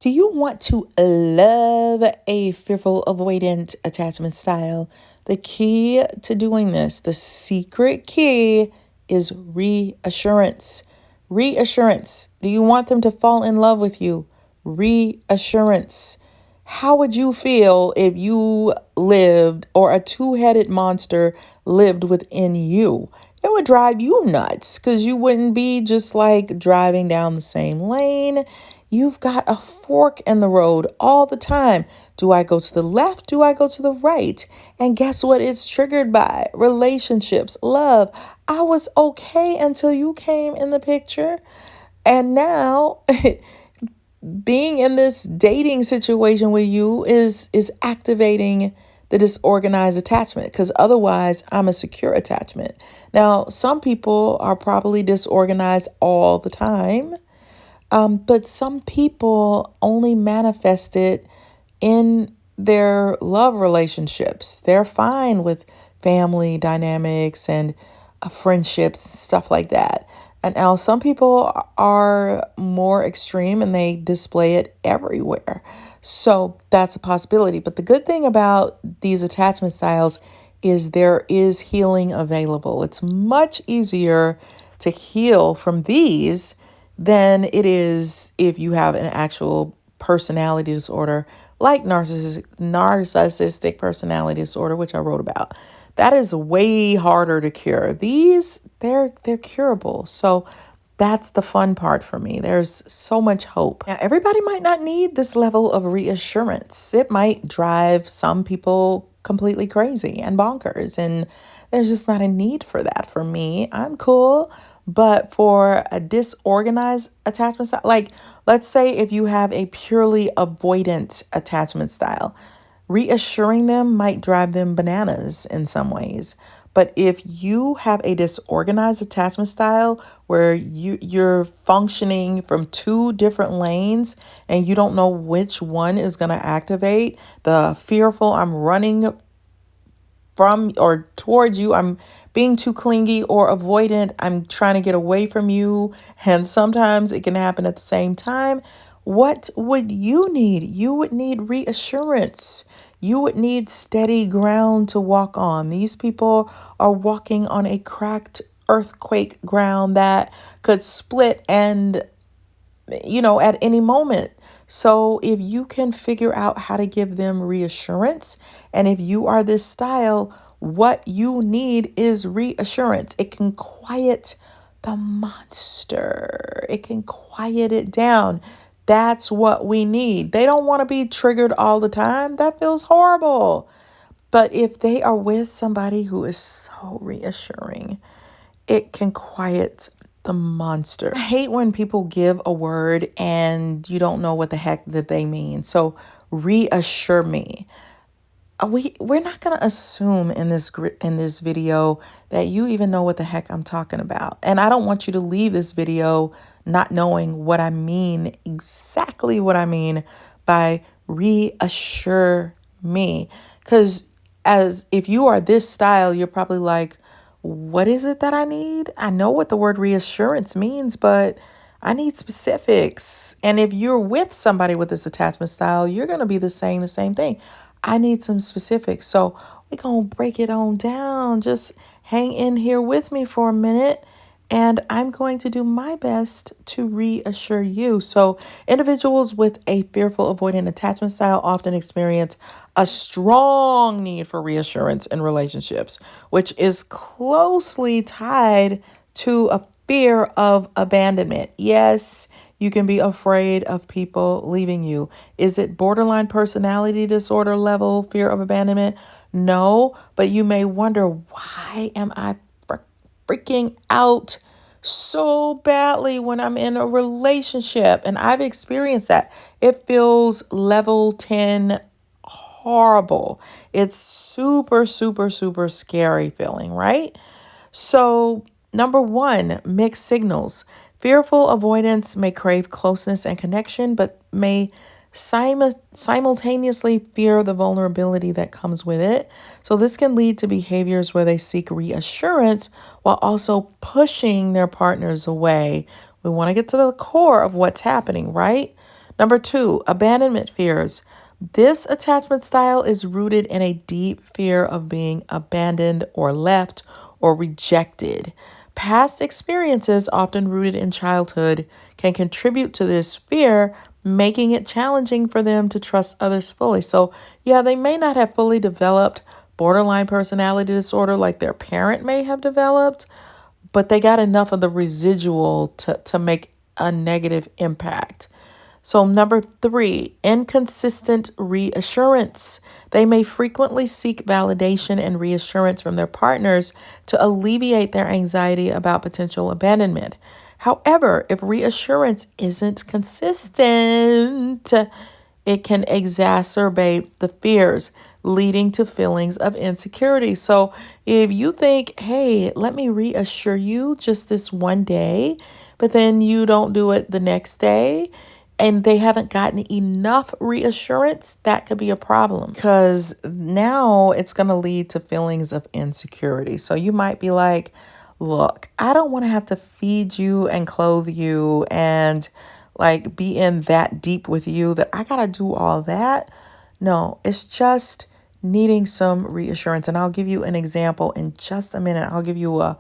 Do you want to love a fearful avoidant attachment style? The key to doing this, the secret key, is reassurance. Reassurance. Do you want them to fall in love with you? Reassurance. How would you feel if you lived, or a two-headed monster lived within you? It would drive you nuts because you wouldn't be just like driving down the same lane. You've got a fork in the road all the time. Do I go to the left? Do I go to the right? And guess what it's triggered by? Relationships, love. I was okay until you came in the picture. And now being in this dating situation with you is activating the disorganized attachment, because otherwise I'm a secure attachment. Now, some people are probably disorganized all the time. But some people only manifest it in their love relationships. They're fine with family dynamics and friendships and stuff like that. And now some people are more extreme and they display it everywhere. So that's a possibility. But the good thing about these attachment styles is there is healing available. It's much easier to heal from these than it is if you have an actual personality disorder like narcissistic personality disorder, which I wrote about. That is way harder to cure. These, they're curable. So that's the fun part for me. There's so much hope. Now, everybody might not need this level of reassurance. It might drive some people completely crazy and bonkers, and there's just not a need for that for me. I'm cool. But for a disorganized attachment style, like let's say if you have a purely avoidant attachment style, reassuring them might drive them bananas in some ways. But if you have a disorganized attachment style where you're functioning from two different lanes and you don't know which one is going to activate, the fearful, I'm running from or towards you, I'm being too clingy, or avoidant, I'm trying to get away from you, and sometimes it can happen at the same time. What would you need? You would need reassurance. You would need steady ground to walk on. These people are walking on a cracked earthquake ground that could split and at any moment. So if you can figure out how to give them reassurance, and if you are this style, what you need is reassurance. It can quiet the monster. It can quiet it down. That's what we need. They don't want to be triggered all the time. That feels horrible. But if they are with somebody who is so reassuring, it can quiet the monster. I hate when people give a word and you don't know what the heck that they mean. So reassure me. We're not going to assume in this video that you even know what the heck I'm talking about. And I don't want you to leave this video not knowing what I mean, exactly what I mean by reassure me. Because as if you are this style, you're probably like, what is it that I need? I know what the word reassurance means, but I need specifics. And if you're with somebody with this attachment style, you're going to be saying the same thing. I need some specifics. So we're going to break it on down. Just hang in here with me for a minute, and I'm going to do my best to reassure you. So individuals with a fearful avoidant attachment style often experience a strong need for reassurance in relationships, which is closely tied to a fear of abandonment. Yes, you can be afraid of people leaving you. Is it borderline personality disorder level fear of abandonment? No, but you may wonder, why am I freaking out so badly when I'm in a relationship? And I've experienced that. It feels level 10 horrible. It's super, super, super scary feeling, right? So, number one, mixed signals. Fearful avoidance may crave closeness and connection, but may simultaneously fear the vulnerability that comes with it. So this can lead to behaviors where they seek reassurance while also pushing their partners away. We want to get to the core of what's happening, right? Number 2, abandonment fears. This attachment style is rooted in a deep fear of being abandoned or left or rejected. Past experiences, often rooted in childhood, can contribute to this fear, making it challenging for them to trust others fully. So, yeah, they may not have fully developed borderline personality disorder like their parent may have developed, but they got enough of the residual to make a negative impact. So, number 3, inconsistent reassurance. They may frequently seek validation and reassurance from their partners to alleviate their anxiety about potential abandonment. However, if reassurance isn't consistent, it can exacerbate the fears, leading to feelings of insecurity. So if you think, hey, let me reassure you just this one day, but then you don't do it the next day, and they haven't gotten enough reassurance, that could be a problem because now it's going to lead to feelings of insecurity. So you might be like, look, I don't want to have to feed you and clothe you and like be in that deep with you that I got to do all that. No, it's just needing some reassurance. And I'll give you an example in just a minute. I'll give you a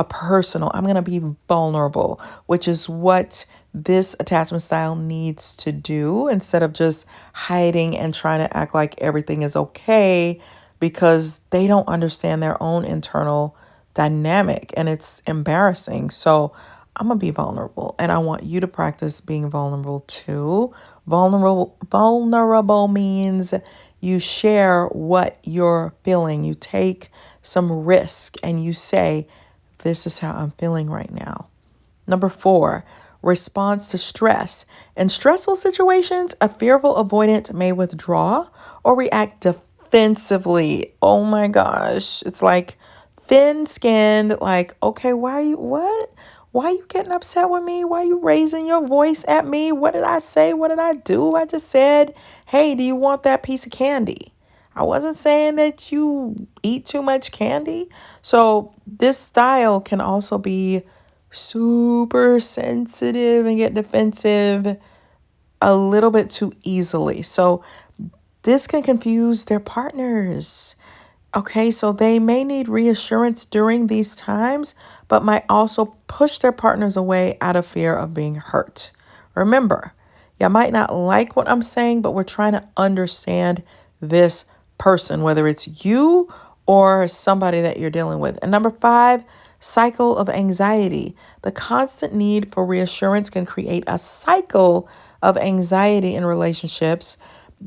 personal, I'm going to be vulnerable, which is what this attachment style needs to do instead of just hiding and trying to act like everything is okay because they don't understand their own internal dynamic and it's embarrassing. So I'm going to be vulnerable and I want you to practice being vulnerable too. Vulnerable means you share what you're feeling. You take some risk and you say, this is how I'm feeling right now. Number 4, response to stress. In stressful situations, a fearful avoidant may withdraw or react defensively. Oh my gosh. It's like thin-skinned, like, okay, what? Why are you getting upset with me? Why are you raising your voice at me? What did I say? What did I do? I just said, hey, do you want that piece of candy? I wasn't saying that you eat too much candy. So this style can also be super sensitive and get defensive a little bit too easily. So this can confuse their partners. Okay, so they may need reassurance during these times, but might also push their partners away out of fear of being hurt. Remember, you might not like what I'm saying, but we're trying to understand this person, whether it's you or somebody that you're dealing with. And number 5, cycle of anxiety. The constant need for reassurance can create a cycle of anxiety in relationships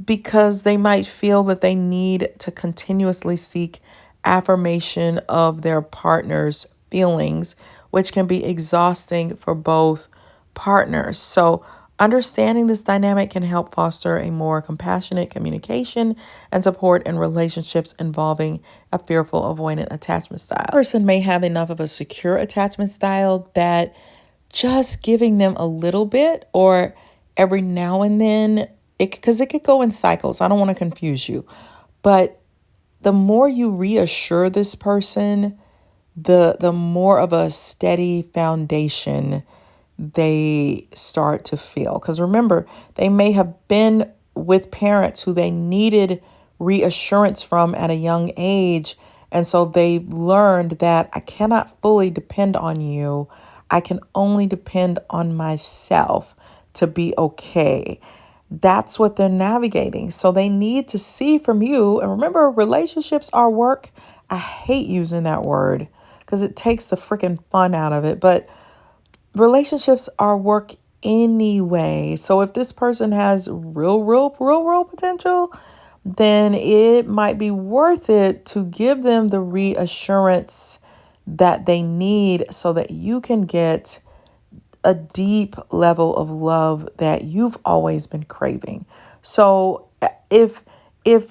because they might feel that they need to continuously seek affirmation of their partner's feelings, which can be exhausting for both partners. So understanding this dynamic can help foster a more compassionate communication and support in relationships involving a fearful avoidant attachment style. A person may have enough of a secure attachment style that just giving them a little bit or every now and then, because it could go in cycles. I don't want to confuse you, but the more you reassure this person, the more of a steady foundation they start to feel. Because remember, they may have been with parents who they needed reassurance from at a young age. And so they've learned that I cannot fully depend on you. I can only depend on myself to be okay. That's what they're navigating. So they need to see from you. And remember, relationships are work. I hate using that word because it takes the freaking fun out of it. But relationships are work anyway. So if this person has real potential, then it might be worth it to give them the reassurance that they need so that you can get a deep level of love that you've always been craving. So if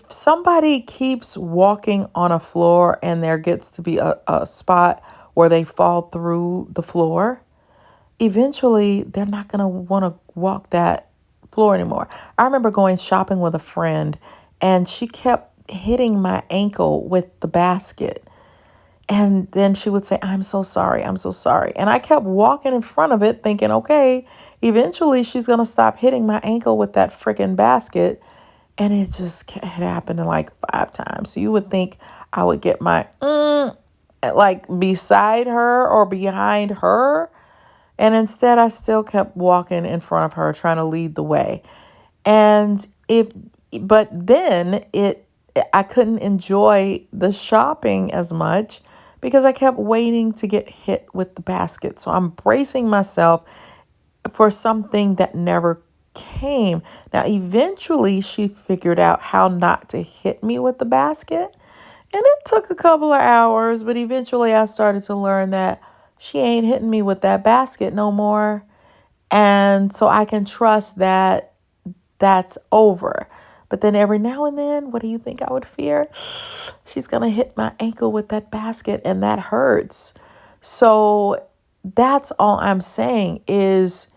somebody keeps walking on a floor and there gets to be a spot where they fall through the floor, eventually they're not going to want to walk that floor anymore. I remember going shopping with a friend and she kept hitting my ankle with the basket. And then she would say, I'm so sorry. I'm so sorry. And I kept walking in front of it thinking, okay, eventually she's going to stop hitting my ankle with that freaking basket. And it just had happened like 5 times. So you would think I would get my like beside her or behind her. And instead I still kept walking in front of her, trying to lead the way. And but then I couldn't enjoy the shopping as much because I kept waiting to get hit with the basket. So I'm bracing myself for something that never came. Now, eventually she figured out how not to hit me with the basket. And it took a couple of hours, but eventually I started to learn that she ain't hitting me with that basket no more. And so I can trust that that's over. But then every now and then, what do you think I would fear? She's going to hit my ankle with that basket, and that hurts. So that's all I'm saying is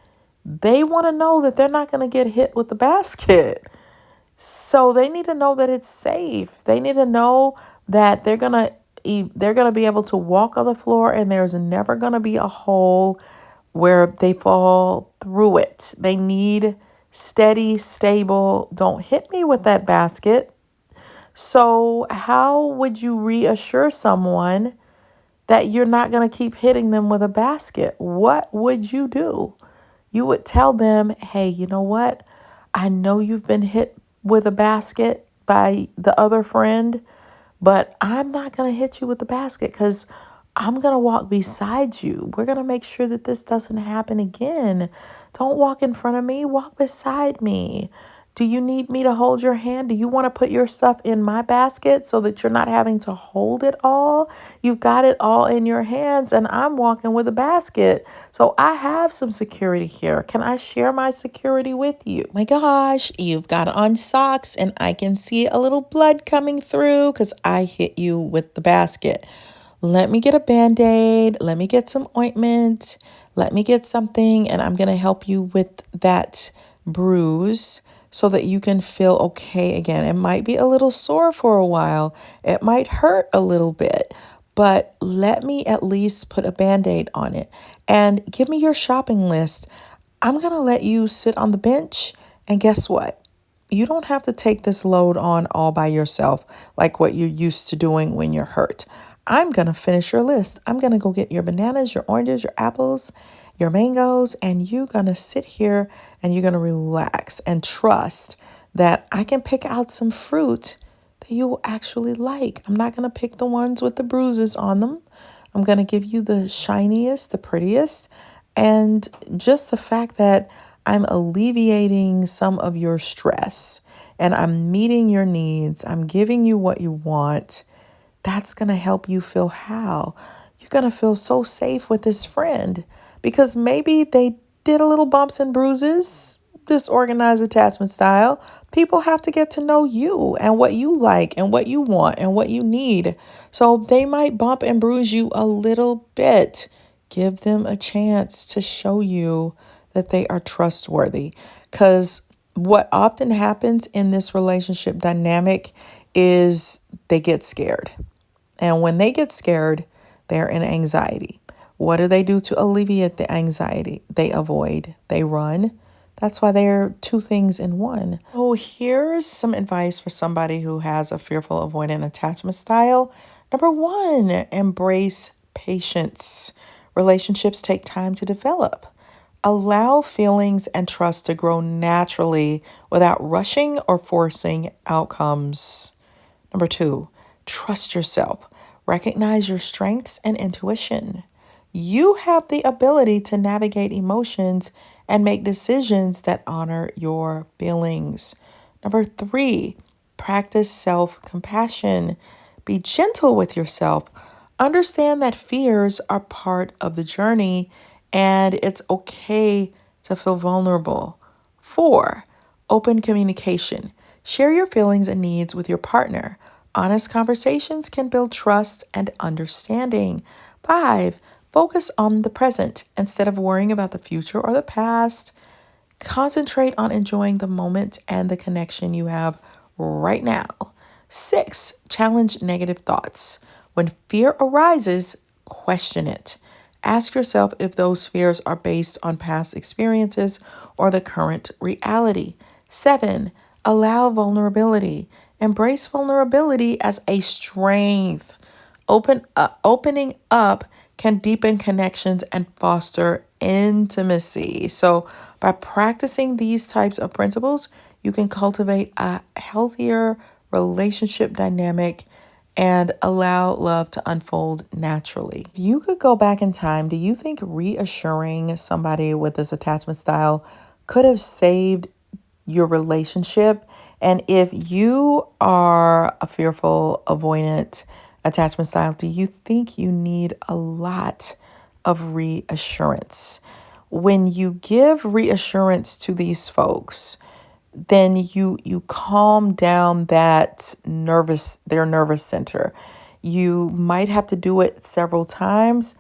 they want to know that they're not going to get hit with the basket. So they need to know that it's safe. They need to know that they're going to be able to walk on the floor and there's never going to be a hole where they fall through it. They need steady, stable, don't hit me with that basket. So how would you reassure someone that you're not going to keep hitting them with a basket? What would you do? You would tell them, hey, you know what? I know you've been hit with a basket by the other friend, but I'm not going to hit you with the basket because I'm going to walk beside you. We're going to make sure that this doesn't happen again. Don't walk in front of me. Walk beside me. Do you need me to hold your hand? Do you want to put your stuff in my basket so that you're not having to hold it all? You've got it all in your hands and I'm walking with a basket. So I have some security here. Can I share my security with you? My gosh, you've got on socks and I can see a little blood coming through because I hit you with the basket. Let me get a Band-Aid. Let me get some ointment. Let me get something and I'm going to help you with that bruise so that you can feel okay again. It might be a little sore for a while. It might hurt a little bit, but let me at least put a Band-Aid on it and give me your shopping list. I'm going to let you sit on the bench and guess what? You don't have to take this load on all by yourself like what you're used to doing when you're hurt. I'm going to finish your list. I'm going to go get your bananas, your oranges, your apples, your mangoes, and you're going to sit here and you're going to relax and trust that I can pick out some fruit that you will actually like. I'm not going to pick the ones with the bruises on them. I'm going to give you the shiniest, the prettiest, and just the fact that I'm alleviating some of your stress and I'm meeting your needs. I'm giving you what you want. That's going to help you feel how? You're going to feel so safe with this friend because maybe they did a little bumps and bruises, disorganized attachment style. People have to get to know you and what you like and what you want and what you need. So they might bump and bruise you a little bit. Give them a chance to show you that they are trustworthy. Because what often happens in this relationship dynamic is they get scared. And when they get scared, they're in anxiety. What do they do to alleviate the anxiety? They avoid, they run. That's why they're two things in one. Oh, here's some advice for somebody who has a fearful avoidant attachment style. Number 1, embrace patience. Relationships take time to develop. Allow feelings and trust to grow naturally without rushing or forcing outcomes. Number 2, trust yourself. Recognize your strengths and intuition. You have the ability to navigate emotions and make decisions that honor your feelings. Number 3, practice self-compassion. Be gentle with yourself. Understand that fears are part of the journey and it's okay to feel vulnerable. 4, open communication. Share your feelings and needs with your partner. Honest conversations can build trust and understanding. 5, focus on the present instead of worrying about the future or the past. Concentrate on enjoying the moment and the connection you have right now. 6, challenge negative thoughts. When fear arises, question it. Ask yourself if those fears are based on past experiences or the current reality. 7, allow vulnerability. Embrace vulnerability as a strength. Opening up can deepen connections and foster intimacy. So, by practicing these types of principles, you can cultivate a healthier relationship dynamic and allow love to unfold naturally. If you could go back in time, do you think reassuring somebody with this attachment style could have saved your relationship? And if you are a fearful, avoidant attachment style, do you think you need a lot of reassurance? When you give reassurance to these folks, then you calm down their nervous center. You might have to do it several times,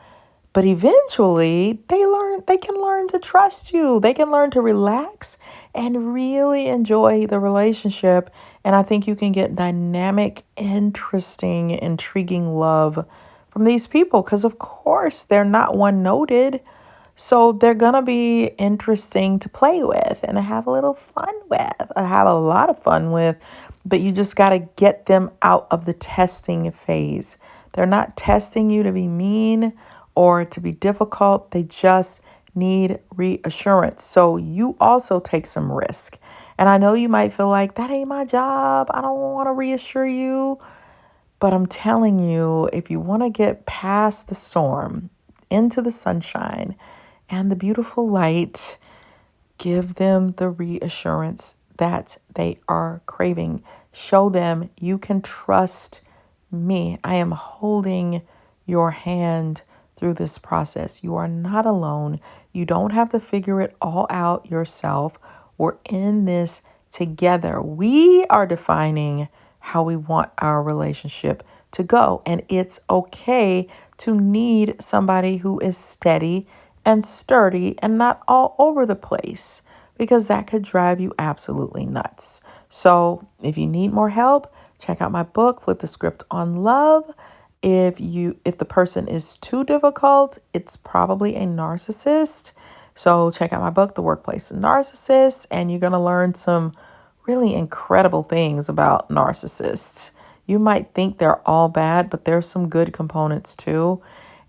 but eventually they can learn to trust you. They can learn to relax and really enjoy the relationship. And I think you can get dynamic, interesting, intriguing love from these people because of course they're not one-noted. So they're going to be interesting to play with and have a little fun with. I have a lot of fun with, but you just got to get them out of the testing phase. They're not testing you to be mean or to be difficult. They just need reassurance. So you also take some risk. And I know you might feel like that ain't my job. I don't want to reassure you. But I'm telling you, if you want to get past the storm, into the sunshine and the beautiful light, give them the reassurance that they are craving. Show them you can trust me. I am holding your hand through this process. You are not alone. You don't have to figure it all out yourself. We're in this together. We are defining how we want our relationship to go. And it's okay to need somebody who is steady and sturdy and not all over the place, because that could drive you absolutely nuts. So if you need more help, check out my book, Flip the Script on Love. If the person is too difficult, it's probably a narcissist. So check out my book, The Workplace Narcissist, and you're going to learn some really incredible things about narcissists. You might think they're all bad, but there's some good components too.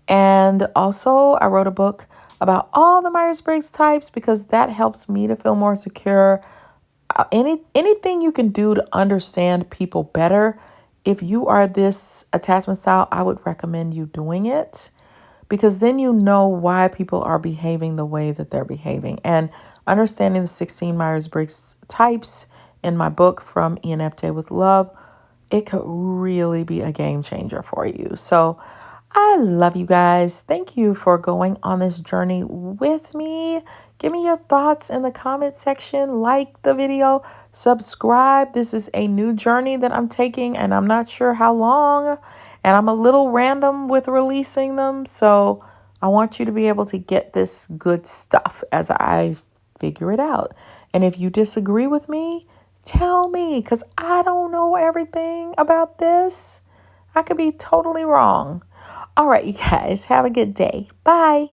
And also, I wrote a book about all the Myers-Briggs types because that helps me to feel more secure. Anything you can do to understand people better. If you are this attachment style, I would recommend you doing it, because then you know why people are behaving the way that they're behaving. And understanding the 16 Myers-Briggs types in my book, From ENFJ with Love, it could really be a game changer for you. So I love you guys. Thank you for going on this journey with me. Give me your thoughts in the comment section. Like the video, subscribe. This is a new journey that I'm taking, and I'm not sure how long. And I'm a little random with releasing them. So I want you to be able to get this good stuff as I figure it out. And if you disagree with me, tell me, because I don't know everything about this. I could be totally wrong. All right, you guys, have a good day. Bye.